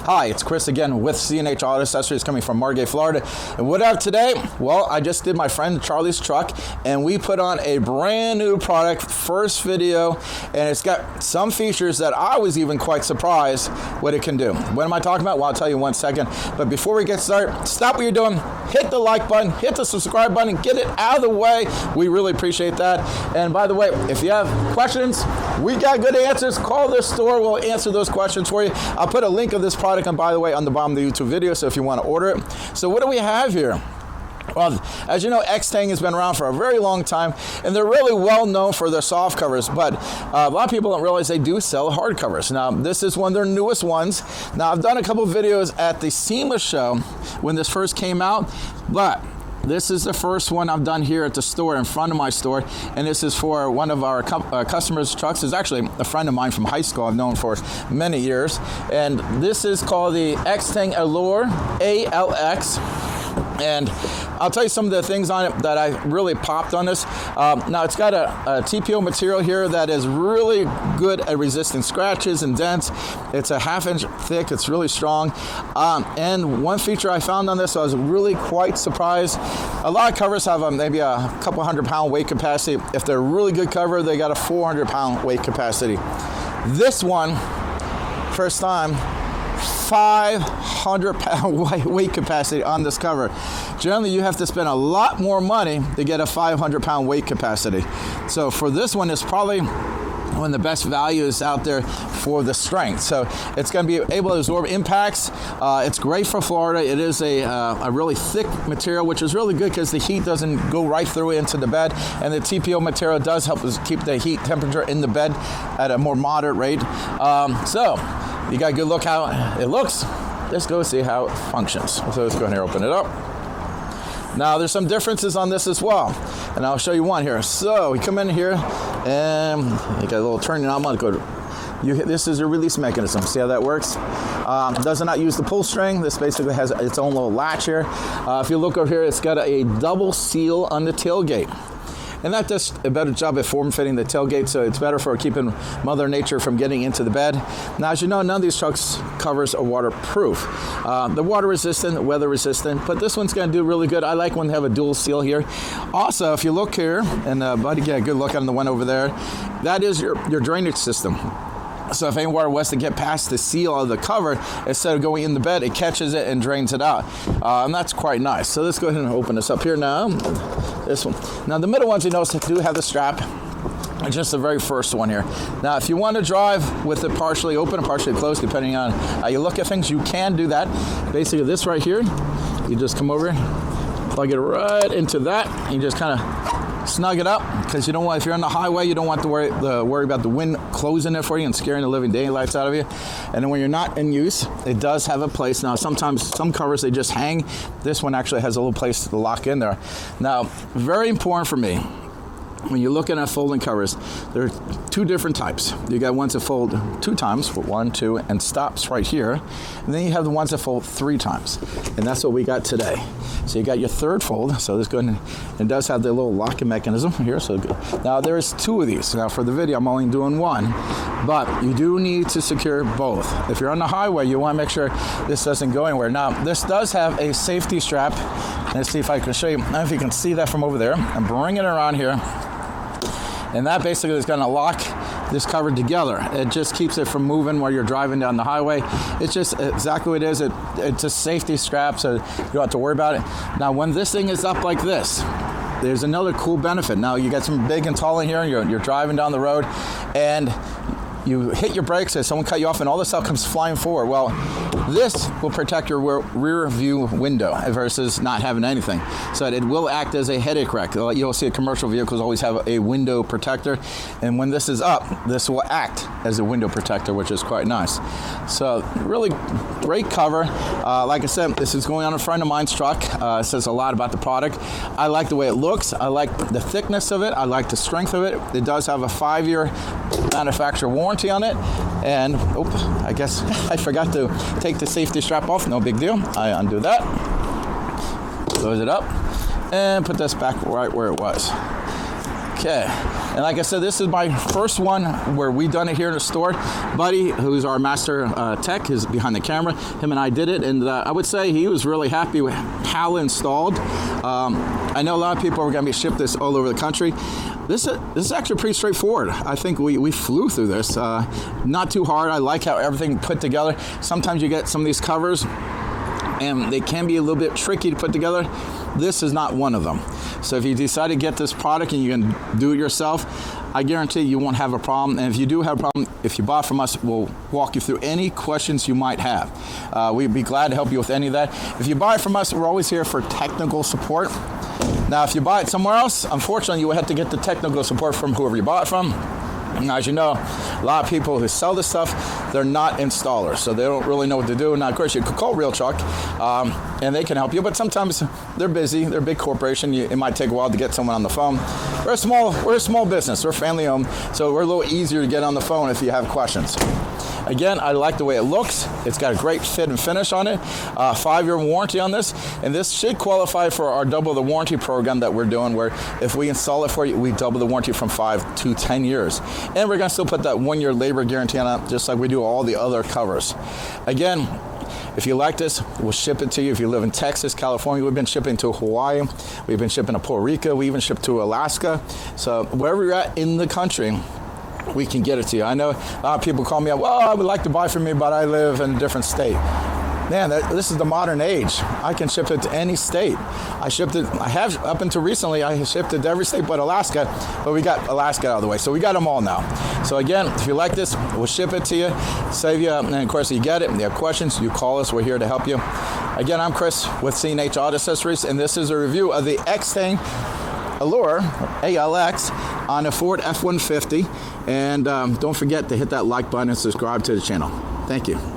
Hi, it's Chris again with C&H Auto Accessories coming from Margate, Florida. And what I have today? Well, I just did my friend Charlie's truck and we put on a brand new product, first video, and it's got some features that I was even quite surprised what it can do. What am I talking about? Well, I'll tell you in 1 second. But before we get started, stop what you're doing, hit the like button, hit the subscribe button, get it out of the way. We really appreciate that. And by the way, if you have questions, we got good answers. Call the store, we'll answer those questions for you. I'll put a link of this product, and by the way, on the bottom of the YouTube video, so if you want to order it. So what do we have here? Well, as you know, Extang has been around for a very long time, and they're really well known for their soft covers, but a lot of people don't realize they do sell hard covers. Now, this is one of their newest ones. Now, I've done a couple of videos at the SEMA show when this first came out, but this is the first one I've done here at the store, in front of my store, and this is for one of our customers' trucks. It's actually a friend of mine from high school I've known for many years, and this is called the Extang Allure ALX. And I'll tell you some of the things on it that I really popped on this. Now, it's got a TPO material here that is really good at resisting scratches and dents. It's a 1/2 inch thick. It's really strong. And one feature I found on this, I was really quite surprised. A lot of covers have maybe a couple 100-pound weight capacity. If they're a really good cover, they got a 400-pound weight capacity. This one, first time, 500-pound weight capacity on this cover. Generally, you have to spend a lot more money to get a 500-pound weight capacity. So for this one, it's probably one of the best values out there for the strength. So it's going to be able to absorb impacts. It's great for Florida. It is a really thick material, which is really good because the heat doesn't go right through into the bed, and the TPO material does help us keep the heat temperature in the bed at a more moderate rate. So you got a good look how it looks. Let's go see how it functions. So let's go ahead and open it up. Now, there's some differences on this as well, and I'll show you one here. So we come in here, and you got a little turning knob. This is your release mechanism. See how that works? Does not use the pull string. This basically has its own little latch here. If you look over here, it's got a double seal on the tailgate. And that does a better job at form-fitting the tailgate, so it's better for keeping Mother Nature from getting into the bed. Now, as you know, none of these trucks covers are waterproof. They're water-resistant, weather-resistant, but this one's going to do really good. I like when they have a dual seal here. Also, if you look here, and buddy, get a good look on the one over there, that is your drainage system. So if any water was to get past the seal of the cover, instead of going in the bed, it catches it and drains it out. And that's quite nice. So let's go ahead and open this up here now. This one. Now, the middle ones, you notice, do have the strap. It's just the very first one here. Now, if you want to drive with it partially open or partially closed, depending on how you look at things, you can do that. Basically, this right here, you just come over, plug it right into that, and you just kind of snug it up, because you don't want, if you're on the highway, you don't want to worry about the wind closing it for you and scaring the living daylights out of you. And then when you're not in use, it does have a place. Now, sometimes some covers, they just hang. This one actually has a little place to lock in there. Now, very important for me, when you're looking at folding covers, there are two different types. You got ones that fold 2 times, 1, 2, and stops right here. And then you have the ones that fold 3 times. And that's what we got today. So you got your third fold. So this good. It does have the little locking mechanism here. So good. Now there's 2 of these. Now for the video, I'm only doing 1. But you do need to secure both. If you're on the highway, you want to make sure this doesn't go anywhere. Now, this does have a safety strap. Let's see if I can show you. I don't know if you can see that from over there. I'm bringing it around here. And that basically is going to lock this cover together. It just keeps it from moving while you're driving down the highway. It's just exactly what it is. It's a safety strap, so you don't have to worry about it. Now, when this thing is up like this, there's another cool benefit. Now, you got some big and tall in here, and you're driving down the road, and you hit your brakes and someone cut you off and all this stuff comes flying forward. Well, this will protect your rear view window versus not having anything. So it will act as a headache rack. You'll see commercial vehicles always have a window protector. And when this is up, this will act as a window protector, which is quite nice. So really great cover. Like I said, this is going on a friend of mine's truck. It says a lot about the product. I like the way it looks. I like the thickness of it. I like the strength of it. It does have a 5-year manufacturer warranty on it. And I guess I forgot to take the safety strap off. No big deal. I undo that, close it up, and put this back right where it was. Okay, And like I said, this is my first one where we done it here in the store. Buddy, who's our master tech, is behind the camera. Him and I did it, and I would say he was really happy with how installed. I know a lot of people are going to be shipped this all over the country. This is actually pretty straightforward. I think we flew through this. Not too hard. I like how everything put together. Sometimes you get some of these covers, and they can be a little bit tricky to put together. This is not one of them. So if you decide to get this product and you can do it yourself, I guarantee you won't have a problem. And if you do have a problem, if you bought from us, we'll walk you through any questions you might have. We'd be glad to help you with any of that. If you buy it from us, we're always here for technical support. Now, if you buy it somewhere else, unfortunately, you will have to get the technical support from whoever you bought it from. Now, as you know, a lot of people who sell this stuff, they're not installers, so they don't really know what to do. Now, of course, you could call Real Truck, and they can help you, but sometimes they're busy. They're a big corporation. It might take a while to get someone on the phone. We're a small business. We're family-owned, so we're a little easier to get on the phone if you have questions. Again, I like the way it looks. It's got a great fit and finish on it. 5-year warranty on this, and this should qualify for our double the warranty program that we're doing, where if we install it for you, we double the warranty from 5 to 10 years. And we're going to still put that 1-year labor guarantee on it, just like we do all the other covers. Again, if you like this, we'll ship it to you. If you live in Texas, California, we've been shipping to Hawaii. We've been shipping to Puerto Rico. We even ship to Alaska. So wherever you're at in the country, we can get it to you. I know a lot of people call me up, well, I would like to buy from you, but I live in a different state. Man, this is the modern age. I can ship it to any state. I have up until recently, I shipped it to every state but Alaska, but we got Alaska out of the way. So we got them all now. So again, if you like this, we'll ship it to you, save you, and of course, you get it. If you have questions, you call us. We're here to help you. Again, I'm Chris with C&H Auto Accessories, and this is a review of the Extang Allure, ALX, on a Ford F-150. And don't forget to hit that like button and subscribe to the channel. Thank you.